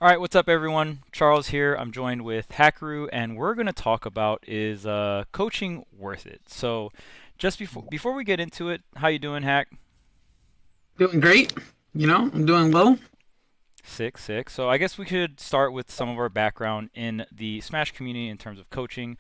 All right, what's up, everyone? Charles here. I'm joined with Hackoru, and we're going to talk about is coaching worth it? So, just before we get into it, how you doing, Hack? Doing great. I'm doing well. Sick, sick. So I guess we could start with some of our background in the Smash community in terms of coaching.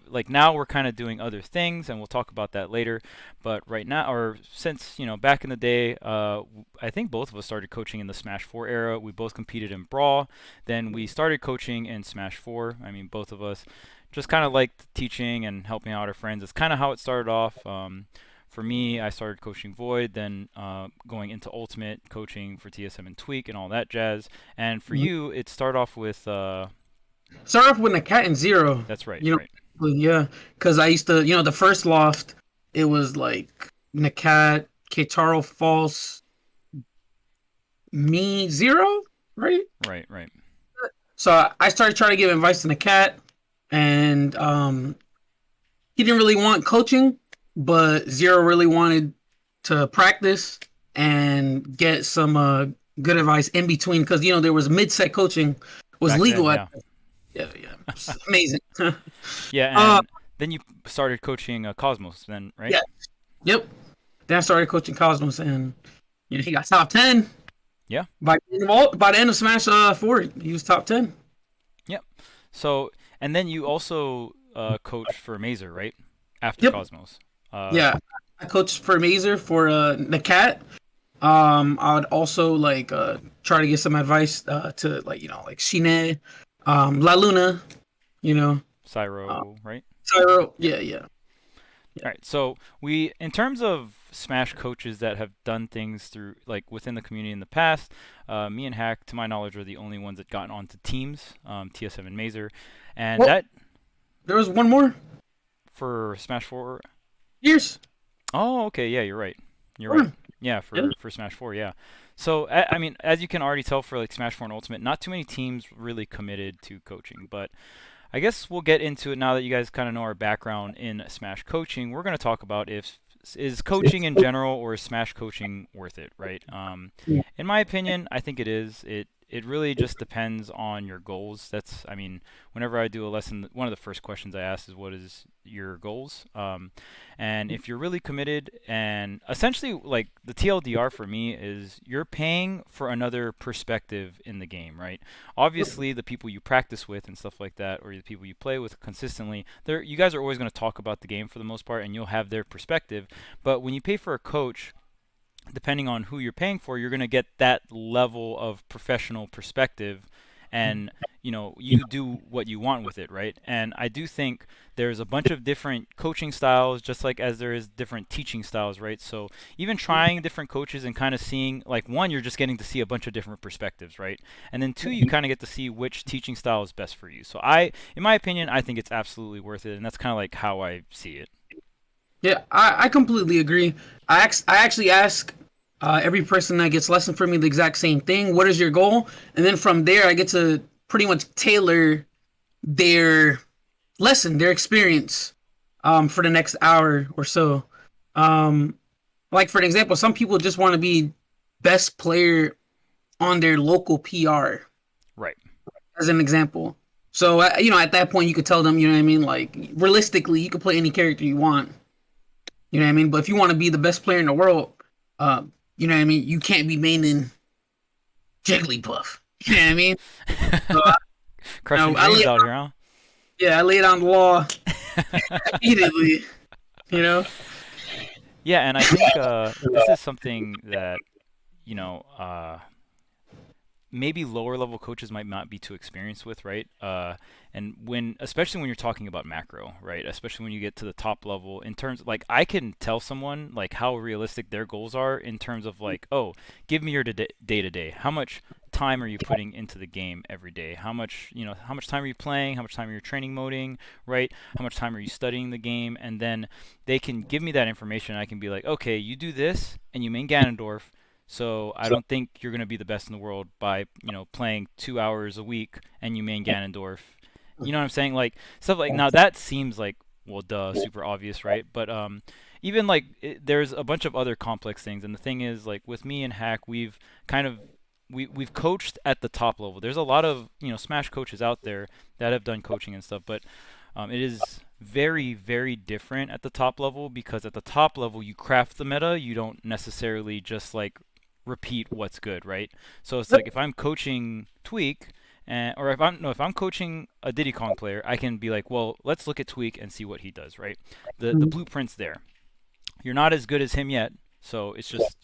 Like now we're kind of doing other things, and we'll talk about that later. But right now, or since back in the day, I think both of us started coaching in the Smash 4 era. We both competed in Brawl. Then we started coaching in Smash 4. I mean, both of us just kind of liked teaching and helping out our friends. It's kind of how it started off. For me, I started coaching Void, then going into Ultimate, coaching for TSM and Tweak and all that jazz. And for you, it started off with, Start off with a cat and zero. that's right, You right. yeah, because I used to, the first loft, it was like Nakat, Keitaro False, me zero, right? Right, right. So I started trying to give advice to Nakat, and he didn't really want coaching, but Zero really wanted to practice and get some good advice in between because there was mid set coaching was Back then, legal at yeah. yeah, yeah. It's amazing. Yeah, uh and then you started coaching Cosmos then, right? yeah, yep. Then I started coaching Cosmos and he got top 10 Yeah, by the end of Smash 4. He was top 10. yep. So, and then you also coached for Mazer, right? After Yep. Cosmos. Uh, Yeah. I coached for Mazer for the cat. I would also like try to get some advice to like Shine, La Luna, you know, uh, Cyro, right? Tyro. Yeah, yeah, All yeah. right. So we, in terms of Smash coaches that have done things through like within the community in the past, me and Hack, to my knowledge, are the only ones that gotten onto teams, TSM and Mazer, and Well, that there was one more for Smash Four. years. Oh, okay. Yeah, you're right. You're right. Hmm. Yeah, Yeah. for Smash Four. Yeah. So I mean, as you can already tell, for like Smash Four and Ultimate, not too many teams really committed to coaching, but I guess we'll get into it now that you guys kind of know our background in Smash coaching. We're going to talk about if is coaching in general or is Smash coaching worth it, right? In my opinion, I think it is. It really just depends on your goals. That's, I mean, whenever I do a lesson, one of the first questions I ask is, what is your goals? And if you're really committed, and essentially, like the TLDR for me is you're paying for another perspective in the game, right? Obviously, the people you practice with and stuff like that, or the people you play with consistently, you guys are always going to talk about the game for the most part, and you'll have their perspective. But when you pay for a coach, depending on who you're paying for, you're going to get that level of professional perspective, and you do what you want with it, right? And I do think there's a bunch of different coaching styles, just like as there is different teaching styles, right? So even trying different coaches and kind of seeing, like, one, you're just getting to see a bunch of different perspectives, right? And then two, you kind of get to see which teaching style is best for you. So in my opinion, I think it's absolutely worth it, and that's kind of like how I see it. Yeah, I completely agree. I actually ask every person that gets lesson from me the exact same thing. What is your goal? And then from there, I get to pretty much tailor their lesson, their experience, for the next hour or so. Um, like for an example, some people just want to be best player on their local PR, Right. as an example. So at that point, you could tell them, you know what I mean. Like realistically, you could play any character you want. You know what I mean. But if you want to be the best player in the world, you know what I mean. You can't be maining Jigglypuff. You know what I mean. So, Crushing dreams out here, huh? I laid on the law immediately. You know. Yeah, and I think this is something that you know maybe lower level coaches might not be too experienced with, right? And especially when you're talking about macro, right? Especially when you get to the top level, in terms like I can tell someone like how realistic their goals are in terms of like, oh, give me your day to day. How much time are you putting into the game every day? How much time are you playing? How much time are you training moding, right? How much time are you studying the game? And then they can give me that information. I can be like, okay, you do this and you main Ganondorf, so I don't think you're going to be the best in the world by, playing 2 hours a week and you main Ganondorf. You know what I'm saying? Like stuff like now that seems like, well, duh, super obvious, right? But even like there's a bunch of other complex things, and the thing is, like with me and Hack, we've kind of we've coached at the top level. There's a lot of Smash coaches out there that have done coaching and stuff, but it is very, very different at the top level because at the top level you craft the meta. You don't necessarily just like repeat what's good, right? So it's like if I'm coaching Tweak, or if I'm no, if I'm coaching a Diddy Kong player, I can be like, well, let's look at Tweak and see what he does, right? The Mhm. blueprint's there. You're not as good as him yet, so it's just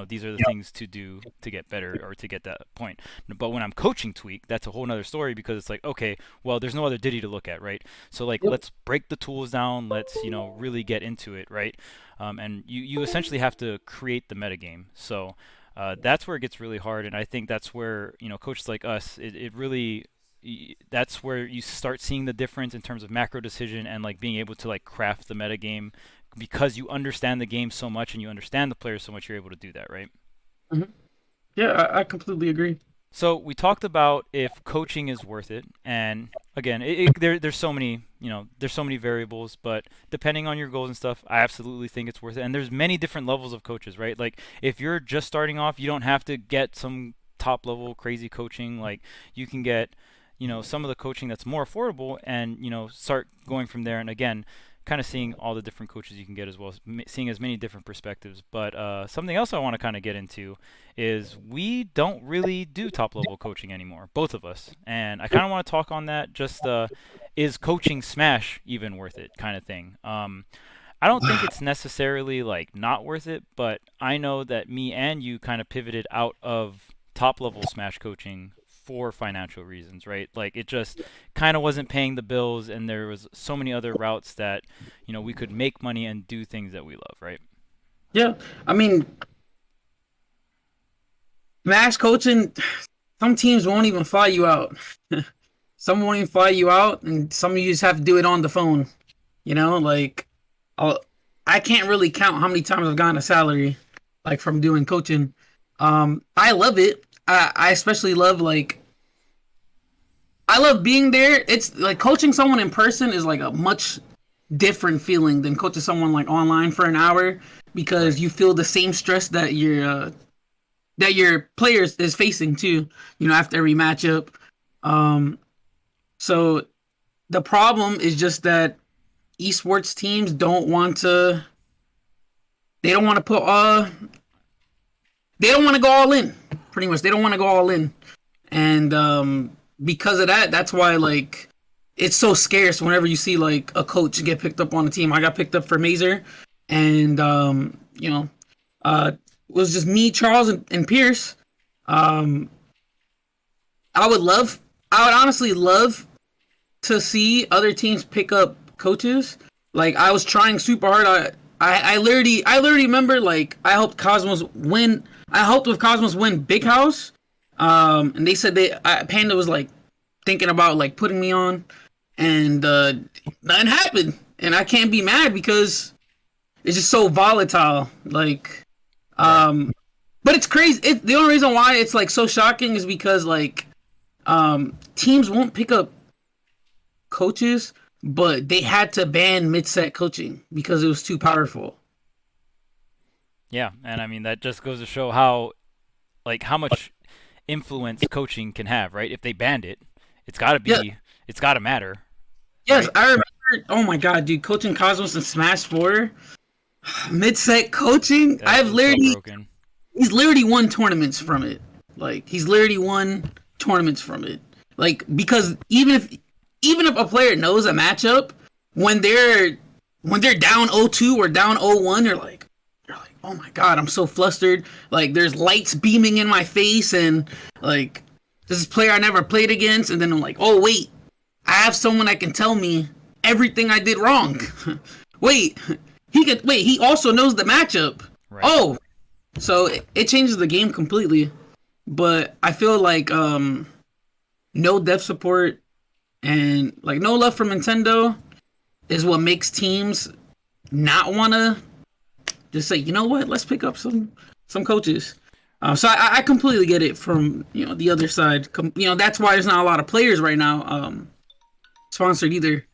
these are the things to do to get better or to get that point. But when I'm coaching Tweak, that's a whole nother story because it's like, okay, well, there's no other Diddy to look at, right? So like, Yep. let's break the tools down. Let's really get into it, right? And you essentially have to create the metagame. So that's where it gets really hard, and I think that's where coaches like us, it really that's where you start seeing the difference in terms of macro decision and like being able to like craft the metagame because you understand the game so much and you understand the players so much, you're able to do that, right? Mhm. Yeah, I completely agree. So we talked about if coaching is worth it, and again, there's so many, there's so many variables, but depending on your goals and stuff, I absolutely think it's worth it. And there's many different levels of coaches, right? Like if you're just starting off, you don't have to get some top level crazy coaching. Like you can get, some of the coaching that's more affordable, and start going from there. And again, kind of seeing all the different coaches you can get as well, seeing as many different perspectives. But something else I want to kind of get into is we don't really do top level coaching anymore, both of us. And I kind of want to talk on that. Just is coaching Smash even worth it, kind of thing. I don't think it's necessarily like not worth it, but I know that me and you kind of pivoted out of top level Smash coaching for financial reasons, right? Like it just kind of wasn't paying the bills, and there was so many other routes that we could make money and do things that we love, right? Yeah, I mean, mass coaching. Some teams won't even fly you out. Some won't even fly you out, and some of you just have to do it on the phone. Like I'll, I can't really count how many times I've gotten a salary, like from doing coaching. I love it. I especially love I love being there. It's like coaching someone in person is like a much different feeling than coaching someone like online for an hour because Right. you feel the same stress that your players is facing too. After every matchup. Um, so the problem is just that esports teams don't want to. They don't want to put. They don't want to go all in. Pretty much, they don't want to go all in, and because of that, that's why like it's so scarce whenever you see like a coach get picked up on the team. I got picked up for Mazer, and it was just me, Charles, and Pierce. Um, I would love, I would honestly love to see other teams pick up coaches. Like I was trying super hard. I literally remember like I helped Cosmos win. I helped with Cosmos win Big House. And they said Panda was like thinking about like putting me on, and nothing happened. And I can't be mad because it's just so volatile. Like, Right. um, but it's crazy. The only reason why it's like so shocking is because like teams won't pick up coaches, but they had to ban mid-set coaching because it was too powerful. Yeah, and I mean that just goes to show how much influence coaching can have, right? If they banned it, it's got to Yeah, be it's got to matter, yes, right? I remember. Oh my god, dude, coaching Cosmos in Smash Four, mid-set coaching. That is so broken. He's literally won tournaments from it. Like he's literally won tournaments from it. Like because even if a player knows a matchup, when they're when they're down 0-2 or down 0-1, they're like, oh my god, I'm so flustered. Like there's lights beaming in my face, and like this is a player I never played against, and then I'm like, oh wait, I have someone that can tell me everything I did wrong. wait, he also knows the matchup. Right. Oh, so it changes the game completely. But I feel like no dev support and like no love from Nintendo is what makes teams not want to just say, you know what, let's pick up some coaches. So I completely get it from the other side. That's why there's not a lot of players right now sponsored either.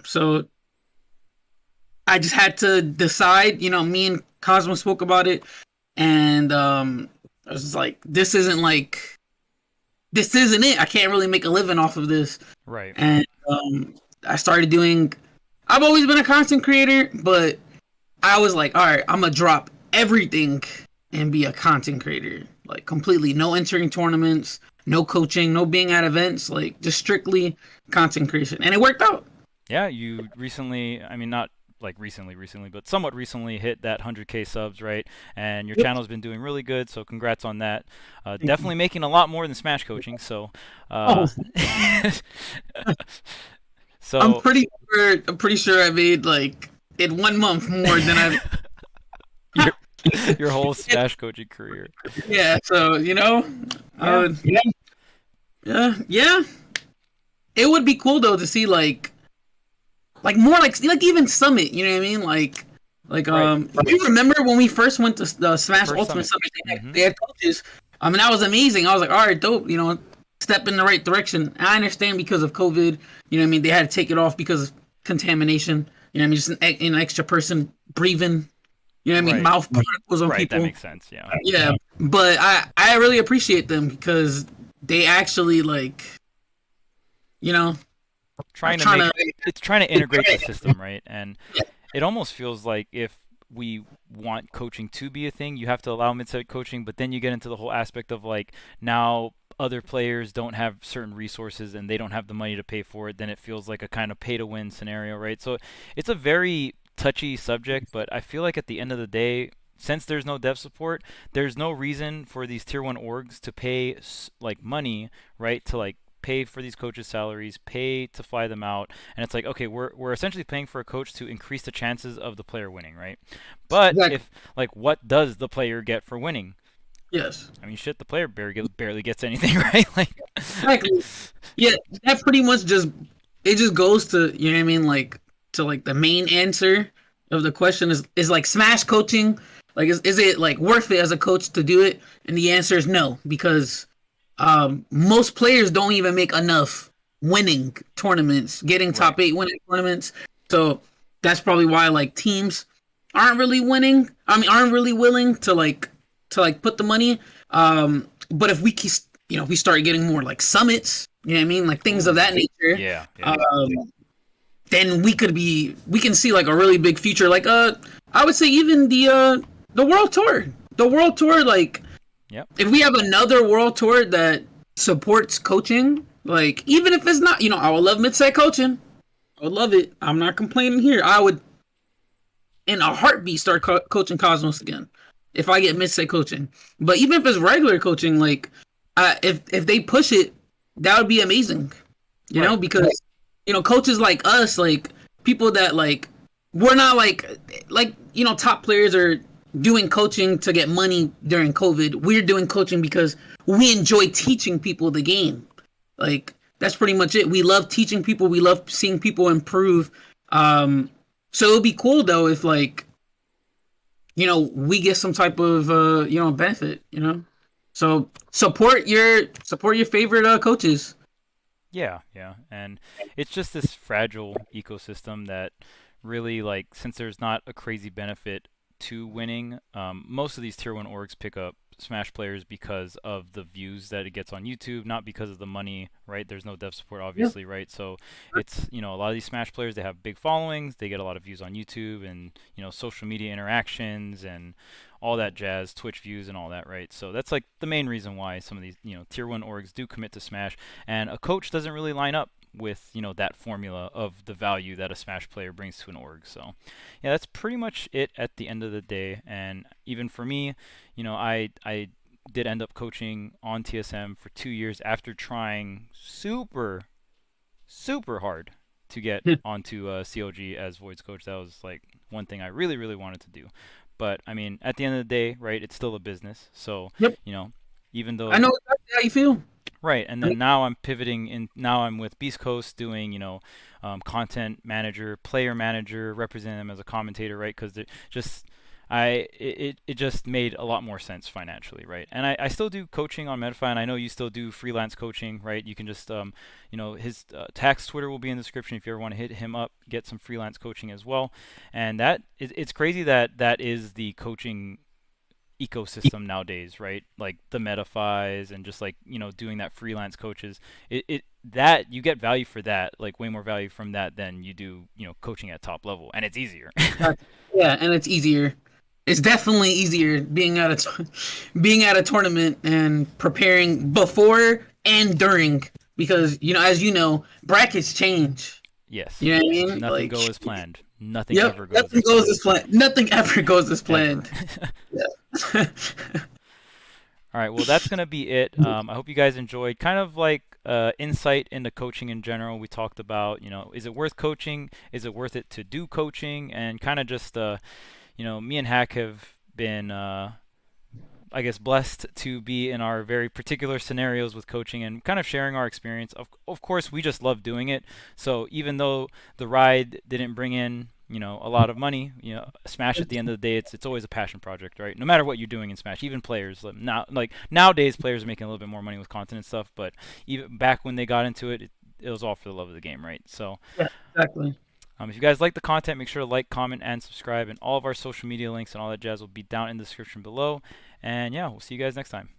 So I just had to decide. Me and Cosmo spoke about it, and I was just like, this isn't it. I can't really make a living off of this. Right. And I started doing. I've always been a content creator, but I was like, all right, I'm gonna drop everything and be a content creator, like completely. No entering tournaments, no coaching, no being at events, like just strictly content creation, and it worked out. Yeah, you recently, I mean, not like recently, but somewhat recently hit that 100K subs, right? And your Yep. channel's been doing really good, so congrats on that. Thank you. Definitely making a lot more than Smash coaching, so Oh, so I'm pretty sure I made like in 1 month more than I've. your your whole Smash coaching career. Yeah, so Yeah. yeah, yeah. It would be cool though to see more like even Summit. You know what I mean? Right. Do you remember when we first went to the The Smash first Ultimate summit. Summit? Hmm. They had coaches. I mean, that was amazing. I was like, all right, dope. Step in the right direction. And I understand because of COVID. You know what I mean? They had to take it off because of contamination. You know what I mean? Just an extra person breathing. You know what I mean? Right. Mouth particles on Right. That people. makes sense. Yeah. Yeah, but I really appreciate them because they actually you know are Trying to trying make to. it's trying to integrate the system, right? And it almost feels like if we want coaching to be a thing, you have to allow mid-set coaching, but then you get into the whole aspect of like now other players don't have certain resources and they don't have the money to pay for it, then it feels like a kind of pay to win scenario, right? So it's a very touchy subject, but I feel like at the end of the day, since there's no dev support, there's no reason for these tier 1 orgs to pay like money, right? To like pay for these coaches' salaries, pay to fly them out, and it's like, okay, we're essentially paying for a coach to increase the chances of the player winning, right? But Exactly. if like, what does the player get for winning? Yes. I mean, shit, the player barely gets anything, right? Like, Exactly. Yeah, that pretty much just goes to you know what I mean to the main answer of the question is like Smash coaching like is it like worth it as a coach to do it? And the answer is no because most players don't even make enough winning tournaments, getting right, top 8 winning tournaments. So that's probably why like teams aren't really winning. I mean, aren't really willing to put the money. But if we keep, if we start getting more like summits, you know what I mean, like things of ooh, that nature, yeah, yeah, then we can see like a really big future. Like I would say even the world tour, like yep, if we have another world tour that supports coaching, like even if it's not, I would love mid-set coaching. I would love it. I'm not complaining here. I would, in a heartbeat, start coaching Cosmos again if I get mid-set coaching. But even if it's regular coaching, like if they push it, that would be amazing. right, Because coaches like us, like people that we're not top players are doing coaching to get money during COVID. We're doing coaching because we enjoy teaching people the game. Like that's pretty much it. We love teaching people. We love seeing people improve. So it would be cool though if we get some type of benefit. So support your favorite coaches. yeah, yeah, and it's just this fragile ecosystem that really like since there's not a crazy benefit to winning, most of these tier 1 orgs pick up Smash players because of the views that it gets on YouTube, not because of the money, right? There's no dev support, Yeah. obviously, right? So it's, a lot of these Smash players, they have big followings, they get a lot of views on YouTube and, social media interactions and all that jazz, Twitch views and all that, right? So that's like the main reason why some of these, tier 1 orgs do commit to Smash, and a coach doesn't really line up with, that formula of the value that a Smash player brings to an org. So yeah, that's pretty much it at the end of the day. And even for me, I did end up coaching on TSM for 2 years after trying super hard to get onto COG as Void's coach. That was like one thing I really wanted to do. But I mean, at the end of the day, right, it's still a business. So, Yep. you know, even I though know exactly how you feel. right, and I mean, then now I'm pivoting in. Now I'm with Beast Coast doing, content manager, player manager, representing them as a commentator, right? Because just it just made a lot more sense financially, right? And I still do coaching on Medify, and I know you still do freelance coaching, right? You can just his tax Twitter will be in the description if you ever want to hit him up, get some freelance coaching as well. And it's crazy that that is the coaching ecosystem nowadays, right? Like the MetaFis and just like doing that freelance coaches. It that you get value for that, like way more value from that than you do coaching at top level, and it's easier. Yeah, and it's easier. It's definitely easier being at being at a tournament and preparing before and during because as you know, brackets change. Yes, You know what I yes. mean? Nothing Like, goes as planned. Nothing yep, ever goes nothing as goes planned. as planned. Nothing ever goes as Ever. planned. Yeah. All right, well, that's going to be it. I hope you guys enjoyed kind of like insight into coaching in general. We talked about, is it worth coaching? Is it worth it to do coaching? And kind of just, me and Hack have been, I guess, blessed to be in our very particular scenarios with coaching and kind of sharing our experience. Of course, we just love doing it. So even though the ride didn't bring in, a lot of money, Smash at the end of the day, it's always a passion project, right? No matter what you're doing in Smash, even players now, like nowadays, players are making a little bit more money with content and stuff. But even back when they got into it, it was all for the love of the game, right? So Yeah, exactly. if you guys like the content, make sure to like, comment, and subscribe. And all of our social media links and all that jazz will be down in the description below. And yeah, we'll see you guys next time.